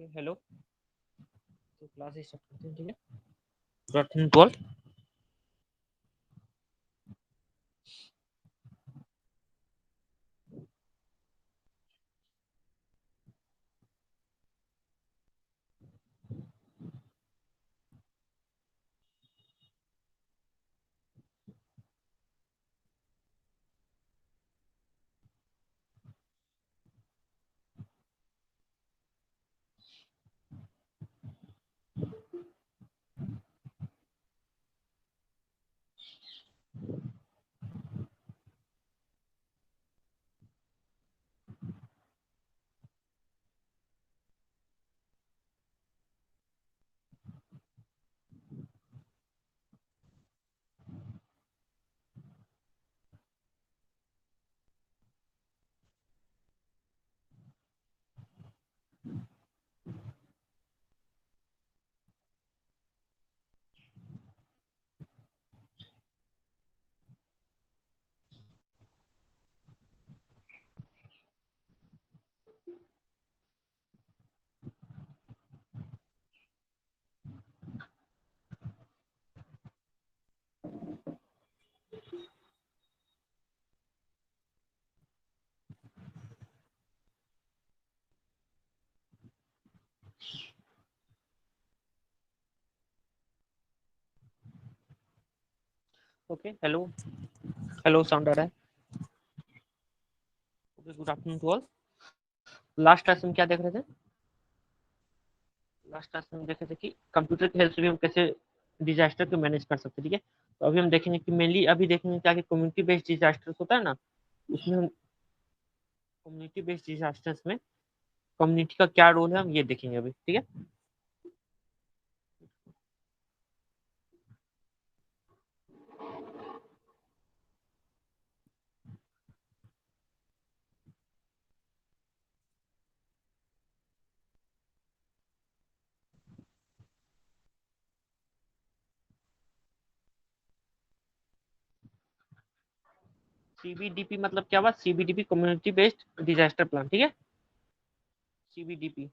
Hello. तो class start करते हैं, ठीक है। Good afternoon to all. Okay, hello hello, sound आ रहा है? Okay, good afternoon to all. Last class में क्या देख रहे थे? लास्ट क्लास में देख रहे थे कि कंप्यूटर की हेल्प से भी हम कैसे डिजास्टर को मैनेज कर सकते हैं, ठीक है। तो अभी हम देखेंगे कि मेनली अभी देखेंगे क्या कि कम्युनिटी बेस्ड डिजास्टर्स होता है ना, उसमें हम कम्युनिटी बेस्ड डिजास्टर्स में कम्युनिटी का क्या रोल है हम ये देखेंगे अभी, ठीक है। सीबीडीपी मतलब क्या हुआ? सीबीडीपी कम्युनिटी बेस्ड डिजास्टर प्लान, ठीक है। सीबीडीपी,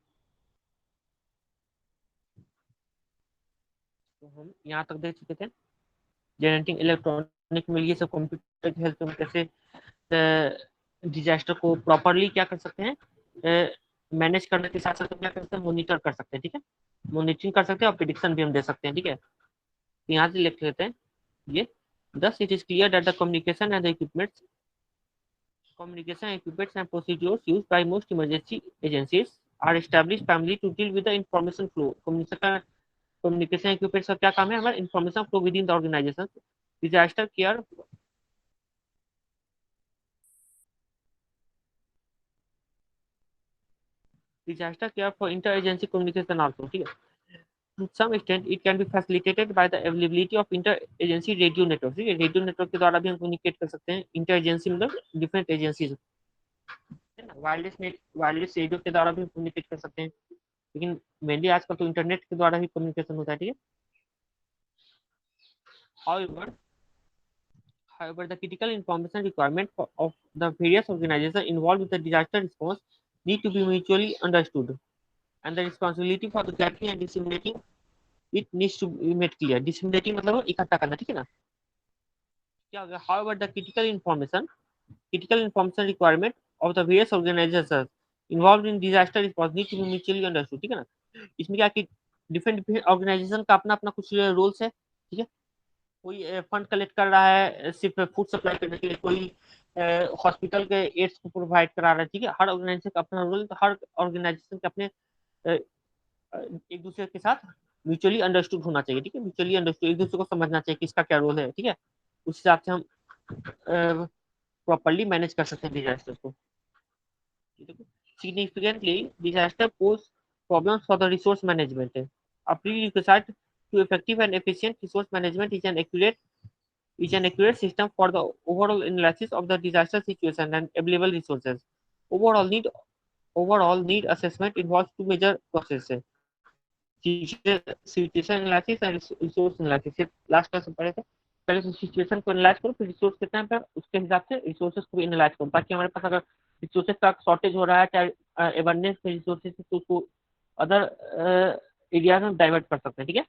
तो हम यहाँ तक देख चुके थे जनरेटिंग इलेक्ट्रॉनिक में ये सब कंप्यूटर की हेल्प में कैसे डिजास्टर को प्रॉपरली क्या कर सकते हैं, मैनेज करने के साथ साथ क्या कर सकते हैं, मॉनिटर कर सकते हैं, ठीक है। मॉनिटरिंग कर सकते हैं और प्रिडिक्शन भी हम दे सकते हैं, ठीक है। तो यहाँ से लिख लेते हैं ये, thus it is clear that the communication equipments and procedures used by most emergency agencies are established primarily to deal with the information flow. Communication equipments का क्या काम है? हमारा information flow within the organisation. Disaster care, disaster care for inter-agency communication also, ठीक है। To some extent it can be facilitated by the availability of inter-agency radio network, ठीक है। Radio network के द्वारा भी हम कम्युनिकेट कर सकते हैं, इंटर-एजेंसी मतलब डिफरेंट एजेंसीज, है ना। वायरलेस रेडियो के द्वारा भी कम्युनिकेट कर सकते हैं, लेकिन मेनली आजकल तो इंटरनेट के द्वारा ही कम्युनिकेशन होता है, ठीक है। However, However, the critical information requirement of the various organizations involved with the disaster response need to be mutually understood, and the responsibility for the gathering and disseminating it needs to be made clear. Disseminating मतलब इकट्ठा करना, ठीक है ना। क्या हो गया? However, the critical information requirement of the various organizations involved in disaster response need to be mutually understood, ठीक है ना। इसमें क्या कि डिफरेंट डिफरेंट ऑर्गेनाइजेशन का अपना अपना कुछ रोल्स है, ठीक है। कोई फंड कलेक्ट कर रहा है सिर्फ फूड सप्लाई करने के लिए, कोई हॉस्पिटल के एड्स को प्रोवाइड करा रहा है, ठीक है। हर ऑर्गेनाइजेशन का अपना रोल, तो हर ऑर्गेनाइजेशन के अपने एक दूसरे के साथ म्यूचुअली अंडरस्टूड होना चाहिए, ठीक है। म्यूचुअली अंडरस्टूड, एक दूसरे को समझना चाहिए किसका क्या रोल है, ठीक है। उस हिसाब से हम प्रॉपरली मैनेज कर सकते हैं डिजास्टर को। Significantly, disaster pose problems for the resource management. A prerequisite to effective and efficient resource management is an accurate system for the overall analysis of the disaster situation and available resources. Overall need Overall need assessment involves two major processes: situation analysis and resource analysis। Last class में पढ़े थे, पहले तो situation को analyse करो, फिर resource कितना है उसके हिसाब से रिसोर्सेज को भी एनालाइज करो, ताकि हमारे पास अगर रिसोर्सेज का शॉर्टेज हो रहा है, चाहे एबंडेंस में रिसोर्सेज है, तो उसको अदर एरियाज में डाइवर्ट कर सकते हैं, ठीक है।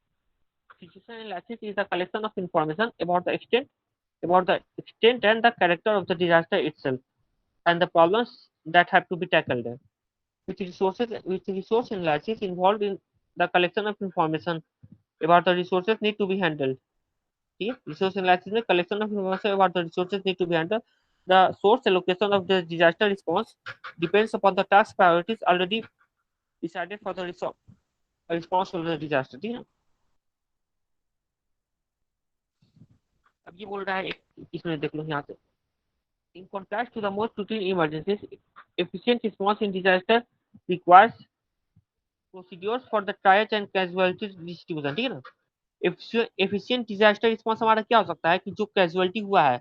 Situational analysis is the collection of information about the extent and the character of the disaster itself and the problems that have to be tackled. With resource analysis involved in the collection of information about the resources need to be handled. ठीक है, resource analysis में collection of information about the resources need to be handled. The source allocation of the disaster response depends upon the task priorities already decided for the response of the disaster. ठीक है, अब ये बोल रहा है इसमें देख लो यहाँ से. In contrast to the most routine emergencies, efficient response in disaster requires procedures for the triage and casualty distribution. ठीक है ना. एफिशिएंट डिजास्टर रिस्पांस हमारा क्या हो सकता है कि जो कैजुअलिटी हुआ है,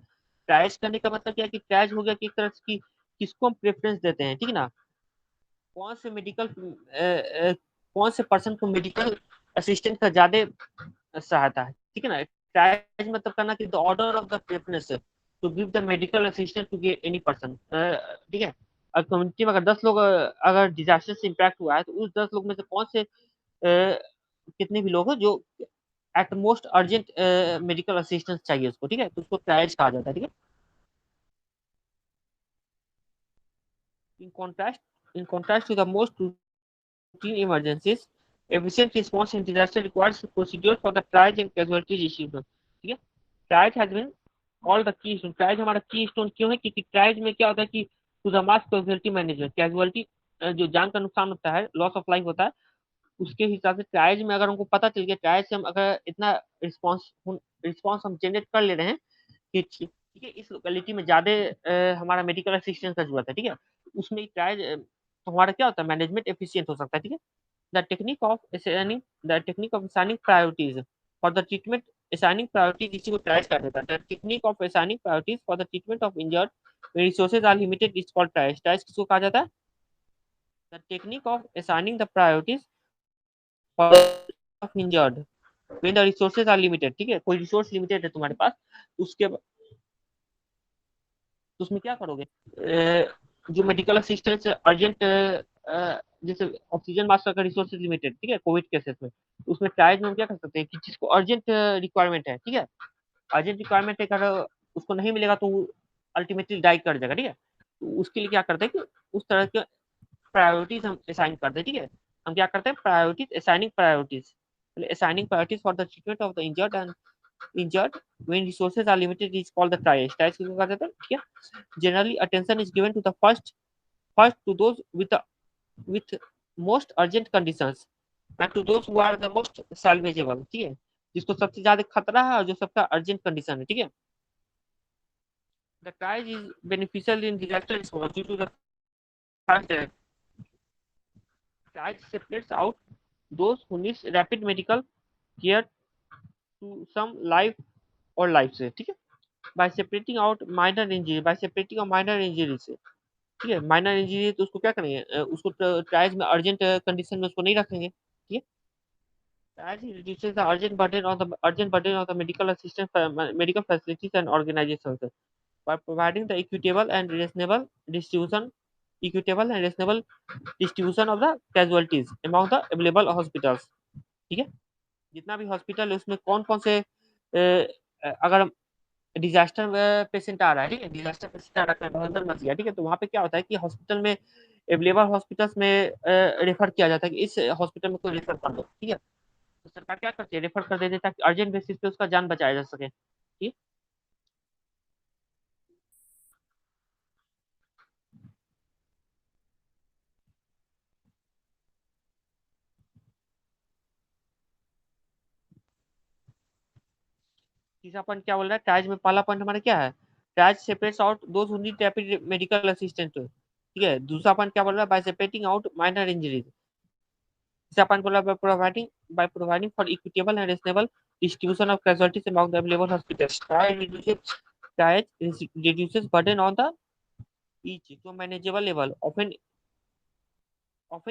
ट्रायज करने का मतलब क्या है कि ट्रायज हो गया कि एक तरह से कि किसको हम प्रेफरेंस देते हैं, ठीक है ना. कौन से मेडिकल कौन से पर्सन को मेडिकल असिस्टेंट का ज्यादा सहायता है, ठीक है ना. ट्रायज मतलब करना कि the order of the preference to give the medical assistant to any person. ठीक है, अगर कम्युनिटी में अगर 10 लोग अगर डिजास्टर से इम्पैक्ट हुआ है तो उस 10 लोग में से कौन से कितने भी लोग हैं जो at most urgent medical assistance चाहिए उसको, ठीक है, तो उसको ट्रायज कहा जाता है. ठीक है. In contrast in contrast to the most routine emergencies, efficient response in disaster requires procedures for the triage and casualty distribution. ठीक है, triage has been all the keystone. Triage हमारा की स्टोन क्यों है, क्योंकि ट्रायज में क्या होता है कि to the mass casualty management, casualty जो जान का नुकसान होता है, लॉस ऑफ लाइफ होता है, उसके हिसाब से ट्रायज में अगर हमको पता चल गया ट्रायज से हम अगर इतना रिस्पॉन्स रिस्पॉन्स हम जनरेट कर ले रहे हैं कि ठीक है इस लोकेलिटी में ज्यादा हमारा मेडिकल असिस्टेंस का जरूरत है, ठीक है, उसमें ट्रायज तो हमारा क्या होता है, मैनेजमेंट एफिशिएंट हो सकता है. ठीक है. The technique of assigning the technique of assigning priorities for the treatment, assigning priorities इसी को ट्रायज कर देता है. The technique of assigning priorities for the treatment of injured resources are limited is called triage. Triage किसको कहा जाता है, the technique of assigning the priorities for of injured when the resources are limited. ठीक है, कोई resource limited है तुम्हारे पास, उसके तो उसमें क्या करोगे, जो मेडिकल असिस्टेंस अर्जेंट, जैसे ऑक्सीजन मास्क का रिसोर्सेज लिमिटेड, ठीक है, कोविड केसेस में, तो उसमें ट्रायज में हम क्या कर सकते हैं कि जिसको अर्जेंट रिक्वायरमेंट है, ठीक है, अर्जेंट रिक्वायरमेंट है, अगर उसको नहीं मिलेगा तो अल्टीमेटली डाई कर जाएगा. ठीक है, तो उसके लिए क्या करते हैं कि उस तरह के प्रायोरिटीज हम असाइन करते हैं. ठीक है, हम क्या करते हैं, priorities assigning priorities, assigning priorities for the treatment of the injured when resources are limited is called the triage. Triage किसको कहा जाता है, ठीक है. Generally, attention is given to the first to those with most urgent conditions and to those who are the most salvageable. ठीक है, जिसको सबसे ज्यादा खतरा है और जो सबका अर्जेंट कंडीशन है. ठीक है. The triage is beneficial in disaster response due to the fact that triage separates out those who need rapid medical care to some life or life से. ठीक है, bye separating out minor injury, bye separating out minor injury से. ठीक है, minor injury तो उसको क्या करेंगे, उसको ट्रायज में अर्जेंट कंडीशन में उसको नहीं रखेंगे. ठीक है, triage reduces the urgent burden on the medical assistance, medical facilities and organizations by providing the equitable and reasonable distribution of the casualties among the available hospitals. ठीक है, जितना भी हॉस्पिटल है उसमें कौन कौन से अगर डिजास्टर पेशेंट आ रहा है, ठीक है, डिजास्टर पेशेंट आ रहा है, भयंकर मच गया, ठीक है, तो वहाँ पे क्या होता है कि हॉस्पिटल में अवेलेबल हॉस्पिटल्स में रेफर किया जाता है कि इस हॉस्पिटल में कोई रेफर कर दो. ठीक है, तो सरकार क्या करती है, रेफर कर देती है ताकि अर्जेंट बेसिस पे उसका जान बचाया जा सके. ठीक, तीसरा पॉइंट क्या बोल रहा है, ट्रायज में पहला पॉइंट हमारा क्या है, triage separates out those who need rapid medical assistance. ठीक है, दूसरा पॉइंट क्या बोल रहा है, bye separating out minor injuries. तीसरा पॉइंट बोल रहा है by providing for equitable and reasonable distribution of casualties among the available hospitals. Triage reduces burden on the each to a manageable level, often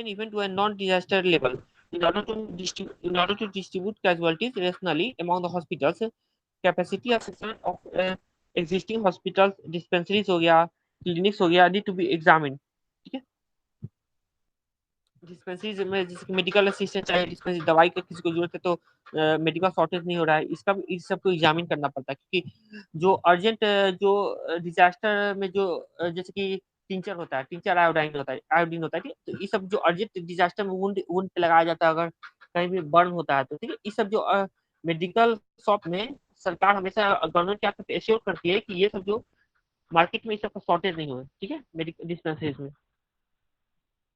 even to a non-disaster level. In order to distribute casualties rationally among the hospitals, capacity assessment of existing hospitals, dispensaries हो गया, clinics हो गया, need to be examined. ठीक है, dispensaries में जैसे कि medical assistant चाहिए, डिस्पेंसरी दवाई का किसी को जरूरत है तो मेडिकल शॉर्टेज नहीं हो रहा है, इसका इस सब को एग्जामिन करना पड़ता है, क्योंकि जो अर्जेंट जो डिजास्टर में जो जैसे कि टिंचर होता है, टिंचर आयोडाइन होता है, आयोडीन होता है, ठीक है, तो ये सब जो अर्जेंट डिजास्टर में वुंड वुंड पे लगाया जाता है, अगर कहीं भी बर्न होता है तो ठीक है, ये सब जो मेडिकल शॉप में सरकार हमेशा गवर्नमेंट क्या करती है, एश्योर करती है कि ये सब जो मार्केट में इस सब का शॉर्टेज नहीं हो, ठीक है, मेडिकल डिस्पेंसरीज में।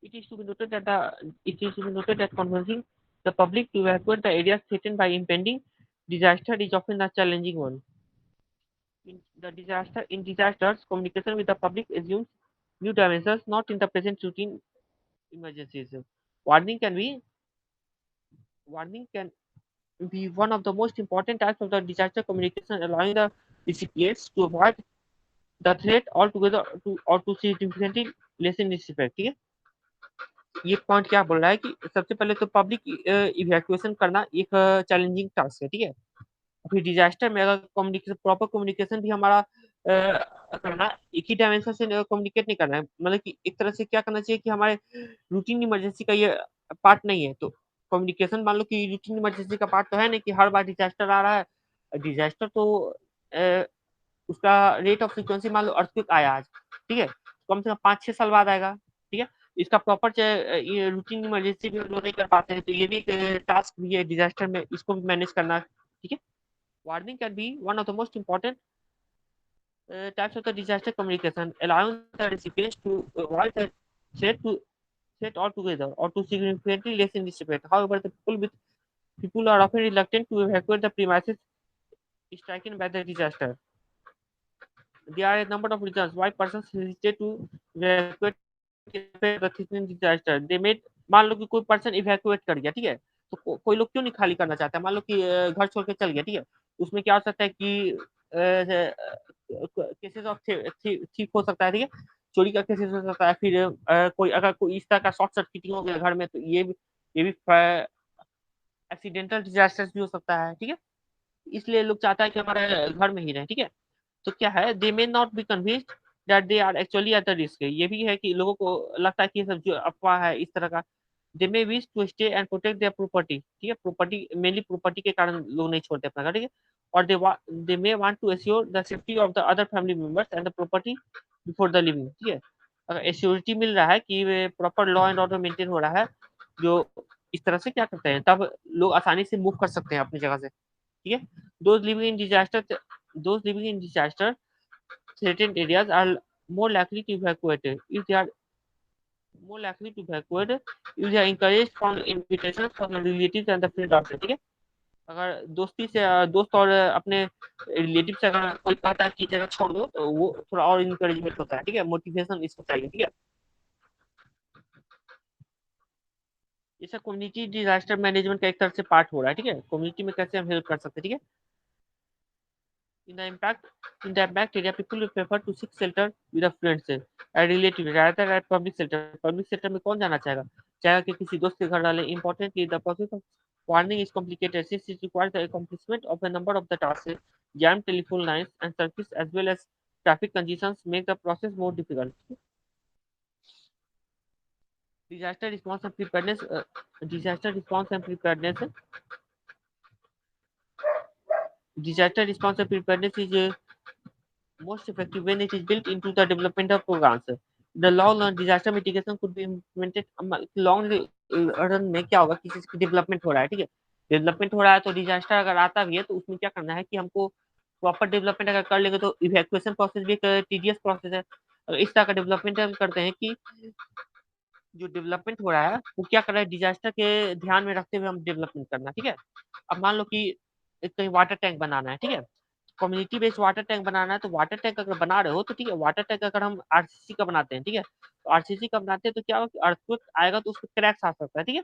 It is to be noted that convincing the public to evacuate the areas threatened by impending disaster is often a challenging one. In disasters, communication with the public assumes new dimensions not in the present routine emergencies. Warning can be warning can be one of the most important types of the disaster communication, allowing the recipients to avoid the threat altogether or to significantly lessen its effect. ठीक है, ये point क्या बोल रहा है कि सबसे पहले तो पब्लिक इवैक्यूएशन करना एक चैलेंजिंग टास्क है, ठीक है। फिर डिजास्टर में अगर कम्युनिकेशन प्रॉपर कम्युनिकेशन भी हमारा करना, एक ही डायमेंशन से कम्युनिकेट नहीं करना है, मतलब कि एक तरह से क्या करना चाहिए कि हमारे रूटीन इमरजेंसी का ये पार्ट नहीं है, तो कम्युनिकेशन मान लो कि रूटीन इमरजेंसी का पार्ट तो है नहीं कि हर बार डिजास्टर आ रहा है, डिजास्टर तो अ, उसका रेट ऑफ फ्रीक्वेंसी मान लो अर्थक्वेक आया आज, ठीक है, कम से कम 5-6 साल बाद आएगा, ठीक है, इसका प्रॉपर ये रूटीन इमरजेंसी भी हम लोग नहीं कर पाते हैं, तो ये भी एक टास्क भी है डिजास्टर में, इसको भी मैनेज करना, ठीक है। Warning can be one of the most important types of the disaster communication, allowing the recipients to avoid the threat to threat altogether or to significantly lessen the threat. However, the people are often reluctant to evacuate the premises stricken by the disaster. There are a number of reasons why persons hesitate to evacuate the threatening disaster. They may मान लो कि कोई person evacuate कर गया, ठीक है, तो कोई लोग क्यों नहीं खाली करना चाहता, मान लो कि घर छोड़ के चल गया, ठीक है, उसमें क्या हो सकता है कि केसेस ऑफ थीफ हो सकता है, ठीक है, चोरी का केसेस हो सकता है, फिर कोई अगर कोई इस तरह का शॉर्ट सर्किटिंग हो गया घर में, तो ये भी एक्सीडेंटल डिजास्टर्स भी हो सकता है, ठीक है, इसलिए लोग चाहता है कि हमारे घर में ही रहे, ठीक है। तो क्या है, they may not be convinced that they are actually at the risk, ये भी है कि लोगों को लगता है कि ये सब जो अफवाह है इस तरह का, they may wish to stay and protect their property, ठीक है, प्रॉपर्टी मेनली प्रॉपर्टी के कारण लोग नहीं छोड़ते अपना घर, ठीक है, और they may want to assure the safety of the other family members and the property before the living, ठीक है, अगर एश्योरिटी मिल रहा है कि proper law and order maintain हो रहा है, जो इस तरह से क्या करते हैं, तब लोग आसानी से मूव कर सकते हैं अपनी जगह से, ठीक है। those living in disaster those living in disaster threatened areas are more likely to evacuate if they are more likely to evacuate if they are encouraged from invitations from the relatives and the friends also, ठीक है, अगर दोस्ती से दोस्त और अपने relative से अगर कोई कहता है कि जगह छोड़ दो, तो वो थोड़ा और इंकरेजमेंट होता है, ठीक है, मोटिवेशन इसको चाहिए, ठीक है। ये सब कम्युनिटी डिजास्टर मैनेजमेंट का एक तरह से पार्ट हो रहा है, ठीक है, कम्युनिटी में कैसे हम हेल्प कर सकते हैं, ठीक है। In the impact area, people will prefer to seek shelter with a friends and relative rather than at public shelter. Public shelter में कौन जाना चाहेगा? चाहेगा कि किसी दोस्त के घर डाले. Importantly, the process of warning is complicated since it requires the accomplishment of a number of the tasks. Jammed telephone lines and circuits as well as traffic congestions make the process more difficult. Disaster response and preparedness. Disaster response and preparedness. Disaster response and preparedness is most effective when it is built into the development of programs. The long-run disaster mitigation could be implemented. Long run में क्या होगा, किसी चीज की development हो रहा है, ठीक है, डेवलपमेंट हो रहा है, तो डिजास्टर अगर आता भी है तो उसमें क्या करना है कि हमको प्रॉपर डेवलपमेंट अगर कर लेंगे तो इवैक्यूएशन प्रोसेस भी एक टीडियस प्रोसेस है, अगर इस तरह का डेवलपमेंट हम करते हैं कि जो डेवलपमेंट हो रहा है वो क्या कर रहा है, डिजास्टर के ध्यान में रखते हुए हम डेवलपमेंट करना, ठीक है। अब मान लो कि कहीं वाटर टैंक बनाना है, ठीक है, कम्युनिटी बेस्ड वाटर टैंक बनाना है, तो वाटर टैंक अगर बना रहे हो तो ठीक है, वाटर टैंक अगर हम आरसीसी का बनाते हैं, ठीक है, तो आरसीसी का बनाते हैं तो क्या होगा कि अर्थक्वेक आएगा तो उसमें क्रैक्स आ सकता है, ठीक है,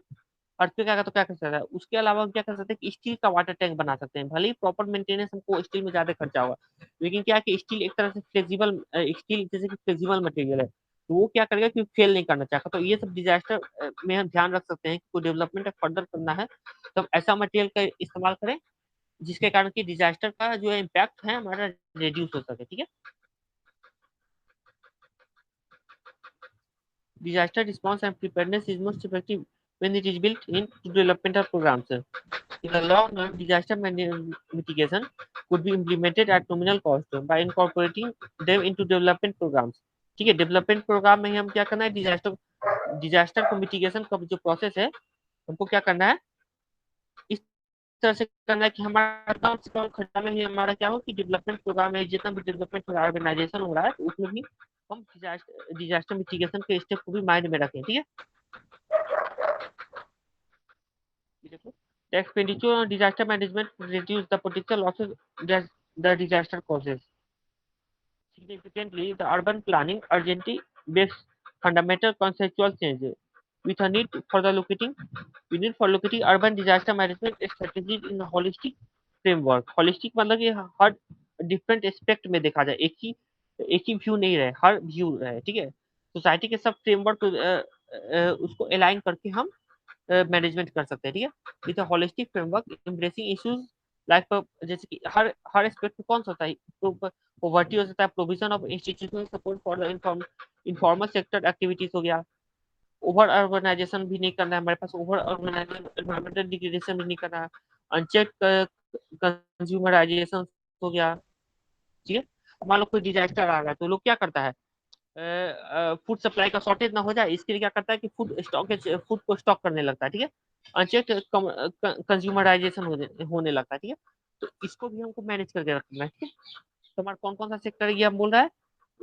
अर्थक्वेक आएगा तो क्या कर सकता है, उसके अलावा हम क्या कर सकते हैं कि स्टील का वाटर टैंक बना सकते हैं, भले ही प्रॉपर मेंटेनेंस हमको स्टील में ज्यादा खर्चा होगा, लेकिन क्या है कि स्टील एक तरह से फ्लेक्सिबल, स्टील जैसे कि फ्लेक्सिबल मटेरियल है, तो वो क्या करेगा कि फेल नहीं करना चाहता, तो ये सब डिजास्टर में हम ध्यान रख सकते हैं कि कोई डेवलपमेंट फर्दर करना है तो हम ऐसा मटेरियल का इस्तेमाल करें जिसके कारण कि डिजास्टर का जो इम्पैक्ट है हमारा रिड्यूस हो सके, ठीक है। disaster response and preparedness is most effective when it is built into developmental programs. In the long run, disaster mitigation could be implemented at nominal cost by incorporating them into development programs. ठीक है, development programme में हम क्या करना है, disaster को mitigation का जो प्रोसेस है हमको क्या करना है, इस तरह से करना है कि हमारा कम से कम खर्चा में ही हमारा क्या हो कि डेवलपमेंट प्रोग्राम में जितना भी डेवलपमेंट ऑर्गेनाइजेशन हो रहा है तो उसमें भी हम डिजास्टर मिटिगेशन के स्टेप को भी माइंड में रखें। ठीक है, देखो, the expenditure on disaster management reduce the potential losses that the disaster causes. Significantly, the urban planning urgently makes fundamental conceptual changes with a need for the locating we need for locating urban disaster management strategies in a holistic framework. Holistic मतलब कि हर different aspect में देखा जाए, एक ही view नहीं रहे, हर view रहे। ठीक है, सोसाइटी के सब फ्रेमवर्क उसको अलाइन करके हम मैनेजमेंट कर सकते हैं। ठीक है, with holistic framework embracing issues like जैसे कि हर एस्पेक्ट में कौन सा होता है, तो पॉवर्टी हो सकता है, provision of institutional support for the informal sector activities हो गया, ओवर अर्बनाइजेशन भी नहीं करना है हमारे पास, ओवर अर्बनाइजेशन एनवायरमेंटल डिग्रेडेशन भी नहीं करना है, अनचेक कंज्यूमराइजेशन हो गया। ठीक है, मान लो कोई डिजास्टर आ रहा है तो लोग क्या करता है, फूड सप्लाई का शॉर्टेज ना हो जाए इसके लिए क्या करता है कि फूड को स्टॉक करने लगता है। ठीक है, अनचेक कंज्यूमराइजेशन होने लगता है। ठीक है, तो इसको भी हमको मैनेज करके रखना है। ठीक है, तो हमारा कौन कौन सा सेक्टर ये हम बोल रहा है,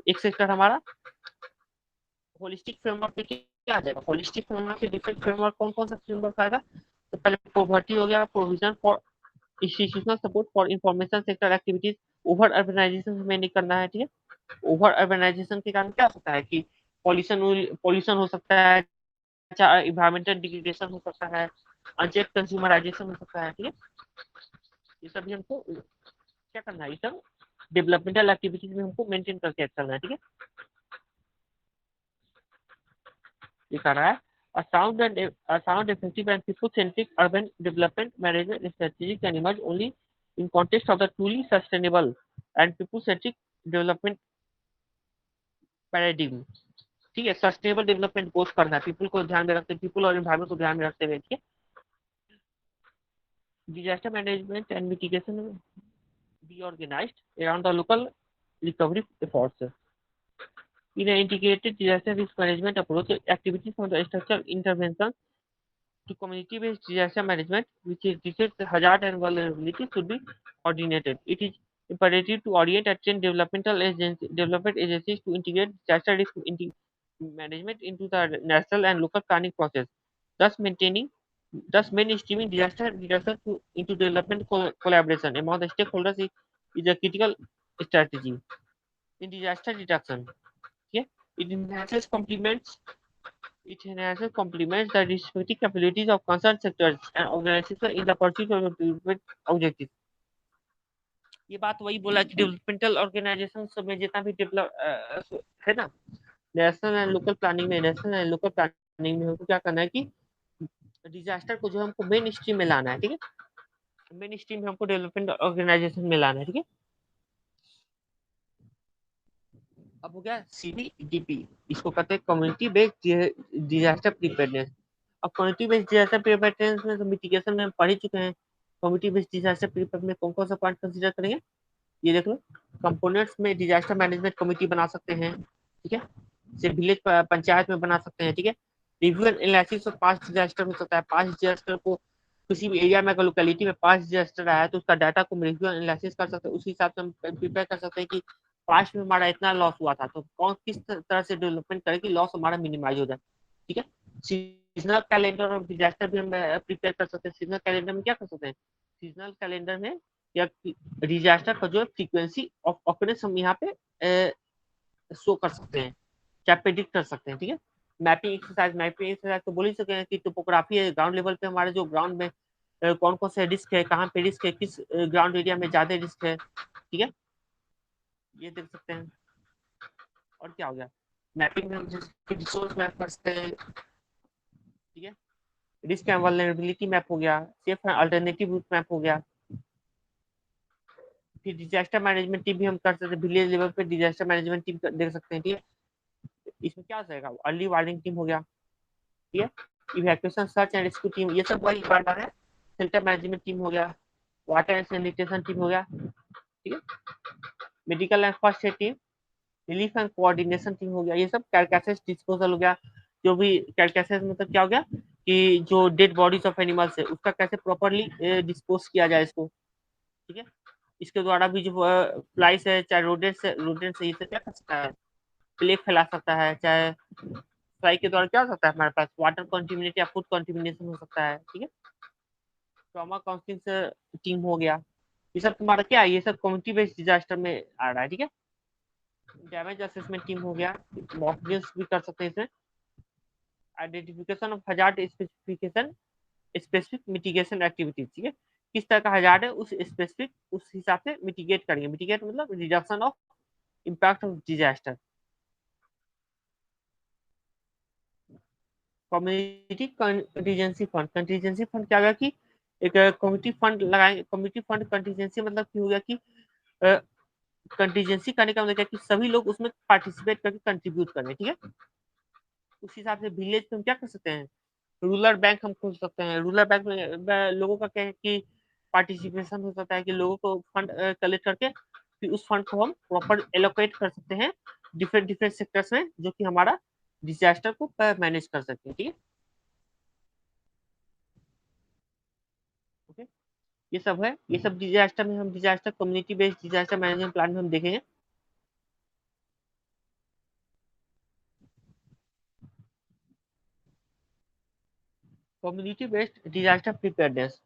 एक सेक्टर हमारा होलिस्टिक फ्रेमवर्क पे क्या आ जाएगा, होलिस्टिक फ्रेमवर्क के डिफरेंट फ्रेमवर्क कौन कौन सा फ्रेमवर्क आएगा, तो पहले पॉवर्टी हो गया, provision for institutional support for information sector activities, over urbanisation हमें नहीं करना है। ठीक है, ओवर अर्बनाइजेशन के कारण क्या होता है कि पॉल्यूशन पॉल्यूशन हो सकता है, इन्वायरमेंटल डिग्रेडेशन हो सकता है, अनचेक कंज्यूमराइजेशन हो सकता है। ठीक है, ये सब भी हमको क्या करना है, ये सब डेवलपमेंटल एक्टिविटीज में हमको मेंटेन करके चलना है। ठीक है, ये कर रहा है a sound, effective and people-centric urban development management strategy can emerge only in context of the truly sustainable and people-centric development paradigm. ठीक है, सस्टेनेबल डेवलपमेंट गोल्स करना है, पीपल को ध्यान में रखते, पीपल और एनवायरमेंट को ध्यान में रखते हुए। ठीक है, disaster management and mitigation be organized around the local recovery efforts. In an integrated disaster risk management approach, activities from the structural intervention to community-based disaster management, which is detects hazard and vulnerability, should be coordinated. It is imperative to orient and train development agencies to integrate disaster risk management into the national and local planning process, thus mainstreaming disaster reduction into development collaboration among the stakeholders is a critical strategy in disaster reduction. Yeah, it complements the respective capabilities of concerned sectors and organizations in the pursuit of development objectives. ये बात वही बोला कि developmental organisation में जितना भी develop है ना, नेशनल एंड लोकल प्लानिंग में हमको क्या करना है कि डिजास्टर को जो हमको मेन स्ट्रीम में लाना है। ठीक है, मेन स्ट्रीम में हमको डेवलपमेंट ऑर्गेनाइजेशन में लाना है। ठीक है, अब हो गया CBDP, इसको कहते हैं कम्युनिटी बेस्ड डिजास्टर प्रिपेयरनेस। अब कम्युनिटी बेस्ड डिजास्टर प्रिपेयरनेस में तो मिटिगेशन में हम पढ़ ही चुके हैं। कम्युनिटी बेस्ड डिजास्टर प्रिपेयर में कौन कौन सा पॉइंट कंसीडर करेंगे, ये देख लो, कंपोनेंट्स में डिजास्टर मैनेजमेंट कमेटी बना सकते हैं। ठीक है, सिर्फ विलेज पंचायत में बना सकते हैं। ठीक है, review and analysis of past disaster हो सकता है, पास्ट डिजास्टर को किसी भी एरिया में अगर लोकेलिटी में पास्ट डिजास्टर आया तो उसका डाटा को रिव्यू एंड एनालिसिस कर सकते हैं, उस हिसाब से हम प्रिपेयर कर सकते हैं कि पास्ट में हमारा इतना लॉस हुआ था तो कौन किस तरह से डेवलपमेंट करें कि लॉस हमारा मिनिमाइज हो जाए। ठीक है, सीजनल कैलेंडर ऑफ डिजास्टर भी हम प्रिपेयर कर सकते हैं। सीजनल कैलेंडर में क्या कर सकते हैं, सीजनल कैलेंडर में या डिजास्टर का जो है फ्रीक्वेंसी ऑफ ऑकरेंस हम यहाँ पे शो कर सकते हैं, क्या प्रेडिक्ट कर सकते हैं। ठीक है, मैपिंग एक्सरसाइज तो बोल ही सकते हैं कि टोपोग्राफी है, ग्राउंड लेवल पे हमारे जो ग्राउंड में कौन कौन से रिस्क है, कहाँ पे रिस्क है, किस ग्राउंड एरिया में ज्यादा रिस्क है। ठीक है, ये देख सकते हैं। और क्या हो गया, मैपिंग में हम रिसोर्स मैप कर सकते हैं। ठीक है, रिस्क एंड वल्नरेबिलिटी मैप हो गया, safe and alternative route map हो गया। फिर डिजास्टर मैनेजमेंट टीम भी हम कर सकते हैं, विलेज लेवल पे डिजास्टर मैनेजमेंट टीम देख सकते हैं। ठीक है, इसमें क्या हो जाएगा, अर्ली वार्निंग टीम हो गया, ठीक है, evacuation search and rescue team, ये सब वही पार्ट है, शेल्टर मैनेजमेंट टीम हो गया, वाटर एंड सैनिटेशन टीम हो गया, ठीक है, medical and first aid team, relief and coordination team हो गया, ये सब कैरकैसेस डिस्पोजल हो गया, जो भी कैरकैसेस मतलब क्या हो गया कि जो डेड बॉडीज ऑफ एनिमल्स है उसका कैसे प्रॉपरली डिस्पोज किया जाए इसको, ठीक है, इसके द्वारा भी जो फ्लाइस है चाहे रोडेंट्स है ये सब क्या कर सकता है, प्लेग फैला सकता है, चाहे फ्लाई के द्वारा क्या हो सकता है हमारे पास वाटर कंटिमिनेट या फूड कंटिमिनेशन हो सकता है, ठीक है, ट्रॉमा काउंसलिंग टीम हो गया, ये सब तुम्हारा क्या है, ये सब कम्युनिटी बेस्ड डिजास्टर में आ रहा है, ठीक है, डैमेज असेसमेंट टीम हो गया, मॉक ड्रिल्स भी कर सकते हैं इसमें, identification of hazard specification specific mitigation activities, ठीक है, किस तरह का हजार्ड है उस स्पेसिफिक उस हिसाब से मिटिगेट करेंगे, मिटिगेट मतलब reduction of impact of disaster, contingency fund क्या होगा कि एक कम्युनिटी फंड लगाएंगे, कम्युनिटी फंड कंटीजेंसी मतलब कि हो गया कि कंटीजेंसी करने का मतलब क्या कि सभी लोग उसमें पार्टिसिपेट करके कंट्रीब्यूट करें, ठीक है, उस हिसाब से विलेज में हम क्या कर सकते हैं, रूरल बैंक हम खोल सकते हैं, रूरल बैंक में लोगों का क्या है कि पार्टिसिपेशन हो सकता है कि लोगों को फंड कलेक्ट करके फिर उस फंड को हम प्रॉपर एलोकेट कर सकते हैं डिफरेंट डिफरेंट सेक्टर्स में जो कि हमारा डिजास्टर को मैनेज कर सकते हैं, ठीक है, ओके, ये सब है, ये सब डिजास्टर में हम disaster community based disaster management plan में हम देखेंगे। Community based disaster preparedness,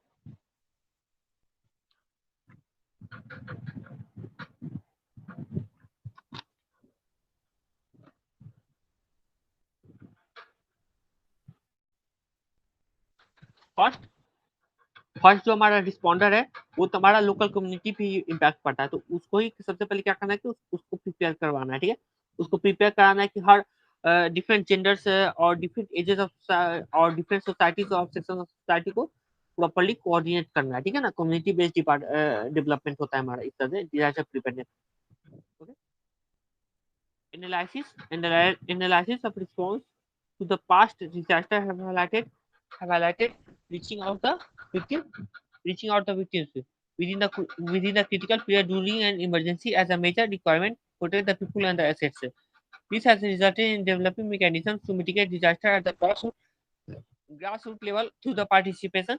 first first जो हमारा रिस्पॉन्डर है वो तुम्हारा लोकल कम्युनिटी पे इम्पैक्ट पड़ता है, तो उसको ही सबसे पहले क्या करना है कि उसको प्रिपेयर करवाना है, ठीक है, उसको प्रिपेयर कराना है कि हर डिफरेंट जेंडर्स और डिफरेंट एजेस ऑफ और डिफरेंट सोसाइटीज और सेक्शन ऑफ सोसाइटी को प्रॉपर्ली कोऑर्डिनेट करना है, ठीक है ना, कम्युनिटी बेस्ड डेवलपमेंट होता है हमारा इस तरह से disaster preparedness, okay, analysis of response to the past disaster have highlighted reaching out the victim reaching out the victims within the critical period during an emergency as a major requirement to protect the people and the assets. This has resulted in developing mechanisms to mitigate disaster at the grassroots level through the participation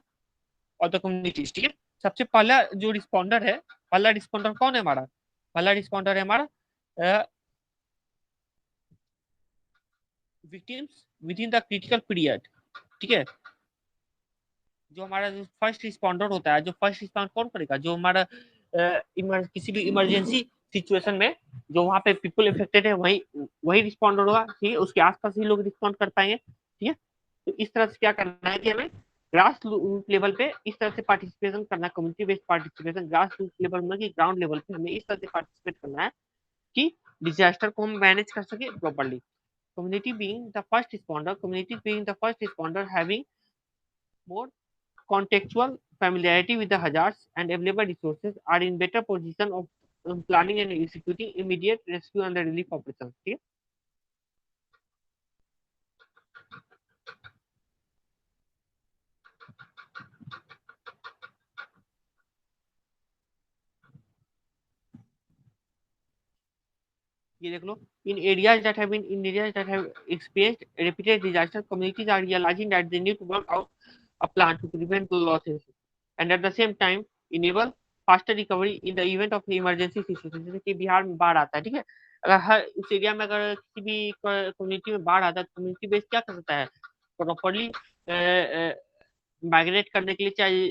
of the communities, ठीक है, सबसे पहला जो responder है, पहला responder कौन है हमारा, पहला रिस्पॉन्डर है हमारा victims with in the critical period, ठीक है, जो हमारा जो फर्स्ट रिस्पॉन्डर होता है, जो फर्स्ट रिस्पॉन्ड कौन करेगा, जो हमारा किसी भी इमरजेंसी सिचुएशन में जो वहाँ पे पीपल इफेक्टेड है वही वही रिस्पॉन्डर होगा, ठीक है, उसके आसपास ही लोग रिस्पॉन्ड कर पाएंगे, ठीक है, तो इस तरह से क्या करना है कि हमें ग्रास रूट लेवल पे इस तरह से पार्टिसिपेशन करना है, community based participation grass root level में, ग्राउंड लेवल पे हमें इस तरह से पार्टिसिपेट करना है कि डिजास्टर को हम मैनेज कर सके properly, community being the first responder, communities being the first responder having more contextual familiarity with the hazards and available resources are in better position of planning and executing immediate rescue and relief operations, ठीक है, ये देख लो, in areas that have experienced repeated disaster, communities are realizing that they need to work out a plan to prevent the losses and at the same time enable faster recovery in the event of emergency situation, जैसे कि बिहार में बाढ़ आता है, ठीक है, अगर हर उस एरिया में अगर किसी भी कम्युनिटी में बाढ़ आता है तो कम्युनिटी बेस क्या कर सकता है प्रॉपरली माइग्रेट करने के लिए, चाहे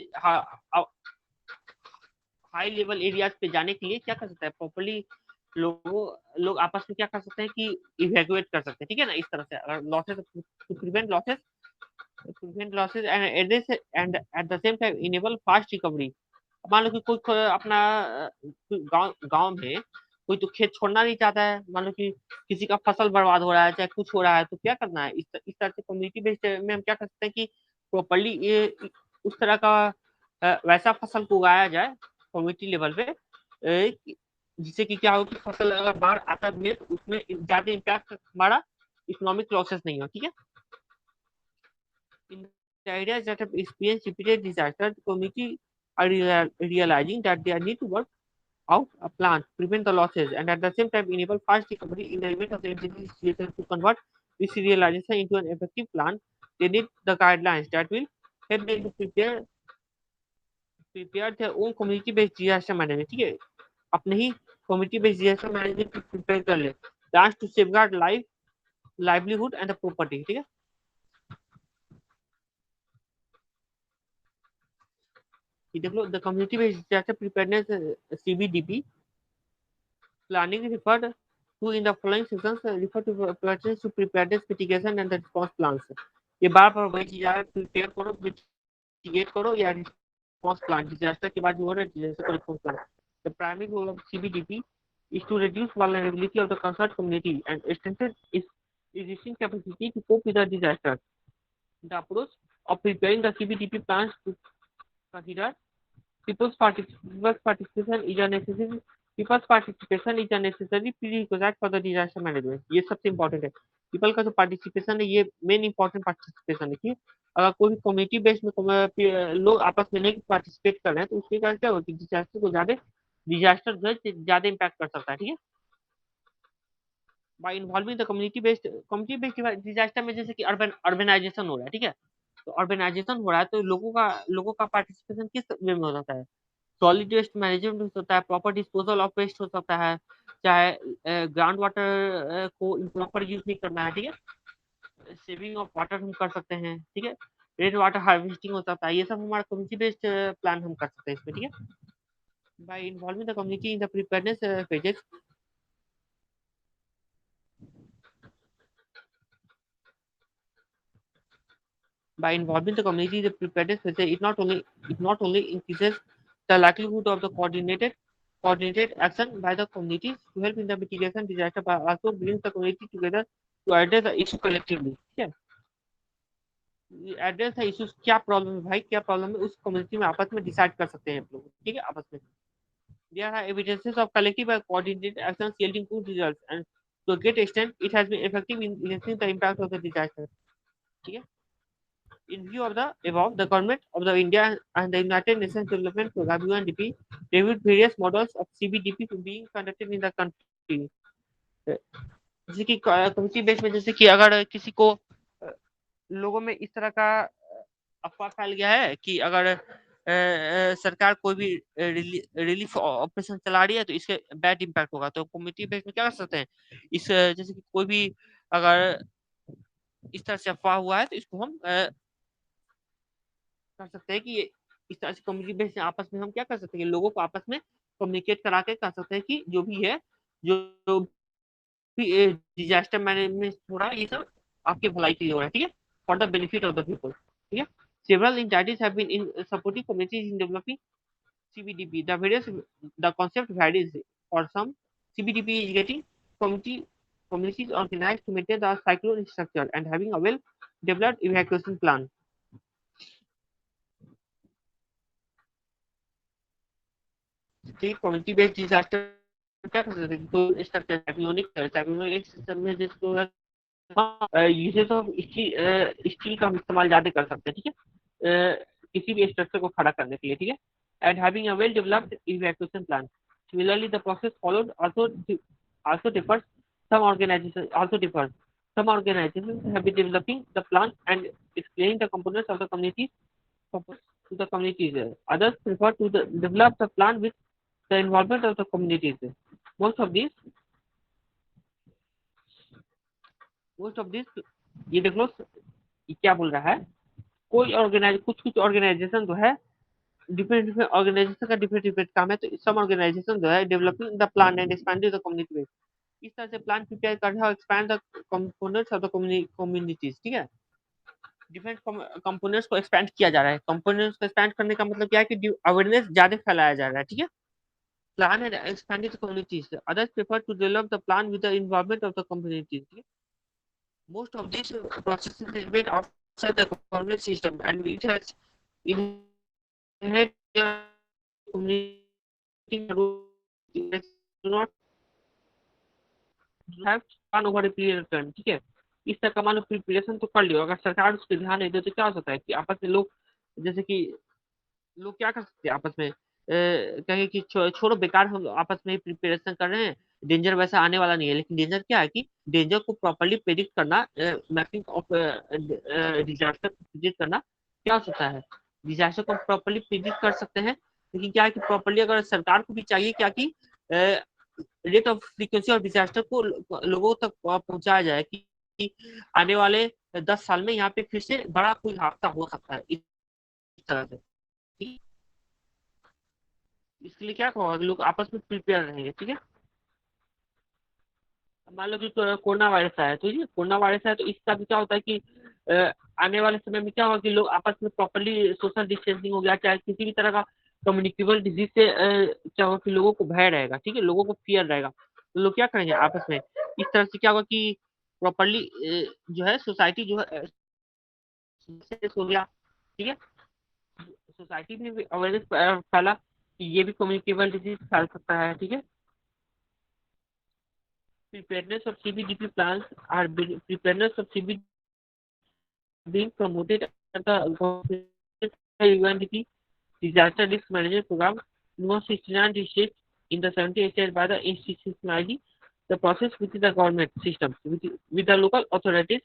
हाई लेवल एरियाज पे जाने के लिए क्या कर सकता है प्रॉपरली, लोग आपस में क्या कर सकते हैं कि इवैक्यूएट कर सकते हैं, ठीक है ना, इस तरह से अगर losses to prevent losses and at the same time enable fast recovery, मान लो कि कोई अपना गांव में कोई तो खेत छोड़ना नहीं चाहता है, मान लो कि किसी का फसल बर्बाद हो रहा है चाहे कुछ हो रहा है, तो क्या करना है इस तरह से कम्युनिटी बेस्ड में हम क्या कर सकते हैं कि प्रॉपरली ये उस तरह का वैसा फसल को उगाया जाए कम्युनिटी लेवल पे जिससे कि क्या हो कि फसल अगर बाढ़ आता है तो उसमें ज्यादा इम्पैक्ट हमारा इकोनॉमिक लॉसेस नहीं हो, ठीक है। In the areas that have experienced repeated disasters, the community are realizing that they need to work out a plan, prevent the losses, and at the same time enable fast recovery in the event of the emergency situation. To convert this realization into an effective plan, they need the guidelines that will help them to prepare their own community-based disaster management, ठीक है। अपने ही community-based disaster management को prepare कर ले, plans to safeguard life, livelihood and the property, ठीक है। ये देख लो, the community-based disaster preparedness CBDP planning referred to in the following sections refer to preparedness to preparedness mitigation and the response plans। ये बार बार वही चीज है, प्रिपेयर करो, mitigate करो या response plan, disaster के बाद जो हो रहा है disaster का response plan। The primary goal of CBDP is to reduce vulnerability of the concerned community and strengthen its existing capacity to cope with the disaster। The approach of preparing the CBDP plans to consider participation is a necessary people's participation is a necessary prerequisite for the disaster management। ये सबसे important है, people का जो participation है ये main important participation है कि अगर कोई भी कम्युनिटी बेस्ड में लोग आपस में नहीं पार्टिसिपेट कर रहे हैं तो उसके कारण क्या होती है, डिजास्टर को डिजास्टर जो है ज्यादा इम्पैक्ट कर सकता है, ठीक है। Bye involving the community based disaster में जैसे कि अर्बनाइजेशन हो रहा है, ठीक है। तो अर्बनाइजेशन हो रहा है तो लोगों का पार्टिसिपेशन किस वे में हो सकता है, सॉलिड वेस्ट मैनेजमेंट हो सकता है, प्रॉपर डिस्पोजल ऑफ वेस्ट हो सकता है, चाहे ग्राउंड वाटर को इम्प्रॉपर यूज नहीं करना है, ठीक है। सेविंग ऑफ वाटर हम कर सकते हैं, ठीक है। रेन वाटर हार्वेस्टिंग हो सकता है, ये सब हमारा कम्युनिटी बेस्ड प्लान हम कर सकते हैं इसमें, ठीक है। Bye involving the community in the preparedness phases, by involving the community in the preparedness phase, it not only increases the likelihood of the coordinated action by the communities to help in the mitigation disaster, but also brings the community together to address the issue collectively, ठीक है। Address है issues, क्या problem है भाई, क्या problem है, उस community में आपस में डिसाइड कर सकते हैं आप लोग, ठीक है, आपस में। There are evidences of collective and coordinated actions yielding good results, and to a great extent, it has been effective in lessening the impact of the disaster, ठीक है। In view of the above, the government of the India and the United Nations Development Programme (UNDP) reviewed various models of CBDP being conducted in the country। जैसे कि community base में, जैसे कि अगर किसी को लोगों में इस तरह का अफवाह फैल गया है कि अगर सरकार कोई भी रिलीफ ऑपरेशन चला रही है तो इसके बैड इम्पैक्ट होगा, तो कम्युनिटी बेस में क्या कर सकते हैं, इस जैसे कि कोई भी अगर इस तरह से अफवाह हुआ है तो इसको हम कर सकते हैं कि इस तरह से कम्युनिटी बेस आपस में हम क्या कर सकते हैं, लोगों को आपस में कम्युनिकेट करा के कर सकते हैं कि जो भी है, जो भी डिजास्टर मैनेजमेंट हो रहा है ये सब आपके भलाई के लिए हो रहा है, ठीक है, for the benefit of the people, ठीक है। Several entities have been in supporting communities in developing CBDP। The concept varies. For some, CBDP is getting communities organized to maintain the cyclone structure and having a well-developed evacuation plan। Community based disaster क्या कर सकते हैं, तो structure cyclonic system में जिसको uses of steel का हम इस्तेमाल ज्यादा कर सकते हैं, ठीक है, किसी भी स्ट्रक्चर को खड़ा करने के लिए, ठीक है। And having a well developed evacuation plan. Similarly the process followed also differs some organizations have been developing the plan and explaining the components of the communities to the communities, others prefer to develop the plan with the involvement of the communities। most of these most of this ये देख लो ये क्या बोल रहा है, कुछ organisation जो है, डिफरेंट डिफरेंट ऑर्गेनाइजेशन का डिफरेंट डिफरेंट काम है, तो सम ऑर्गेनाइजेशन जो है developing the plan and expanding the community base, इस तरह से प्लान प्रिपेयर कर रहा है, expand the components of the communities, ठीक है। डिफरेंट कंपोनेंट्स को एक्सपैंड किया जा रहा है, कंपोनेंट्स को एक्सपैंड करने का मतलब क्या है कि अवेयरनेस ज्यादा फैलाया जा रहा है, ठीक है। Plan and expanded communities, others prefer to develop the plan with the involvement of the communities, ठीक है। Most of these processes is made outside the government system and it has inherent community do not have run over a period of time, ठीक है। इस तरह का मान लो preparation तो कर लियो, अगर सरकार उस पर ध्यान नहीं दे तो क्या हो सकता है कि आपस में लोग, जैसे कि लोग क्या कर सकते हैं आपस में, कहेंगे कि छोड़ो बेकार, हम आपस में ही प्रिपरेशन कर रहे हैं, डेंजर वैसा आने वाला नहीं है। लेकिन डेंजर क्या है कि डेंजर को प्रॉपरली प्रेडिक्ट करना, मैपिंग ऑफ डिजास्टर प्रेडिक्ट करना क्या हो सकता है, डिजास्टर को प्रॉपरली प्रेडिक्ट कर सकते हैं। लेकिन क्या है कि प्रॉपरली अगर सरकार को भी चाहिए क्या कि रेट ऑफ फ्रीक्वेंसी और डिजास्टर को लोगों तक पहुंचाया जाए कि आने वाले 10 साल में यहाँ पे फिर से बड़ा कोई हादसा हो सकता है इस तरह से। ठीक? इसके लिए क्या होगा, लोग आपस में प्रिपेयर रहेंगे। ठीक है, मान लो कि कोरोना वायरस आया, तो ये कोरोना वायरस आया तो इसका भी क्या होता है कि आने वाले समय में क्या होगा कि लोग आपस में प्रॉपरली सोशल डिस्टेंसिंग हो गया, चाहे किसी भी तरह का कम्युनिकेबल डिजीज से क्या होगा कि लोगों को भय रहेगा। ठीक है, लोगों को फियर रहेगा, तो लोग क्या करेंगे आपस में, इस तरह से क्या होगा कि प्रॉपरली जो है सोसाइटी जो है हो गया। ठीक है, सोसाइटी में भी अवेयरनेस फैला कि ये भी कम्युनिकेबल डिजीज फैल सकता है। ठीक है, preparedness of CBDP plans are preparedness of CBDP being promoted at the UNDP disaster risk management program in 169 districts in the 78 states by the institutionally the process within the government systems with the local authorities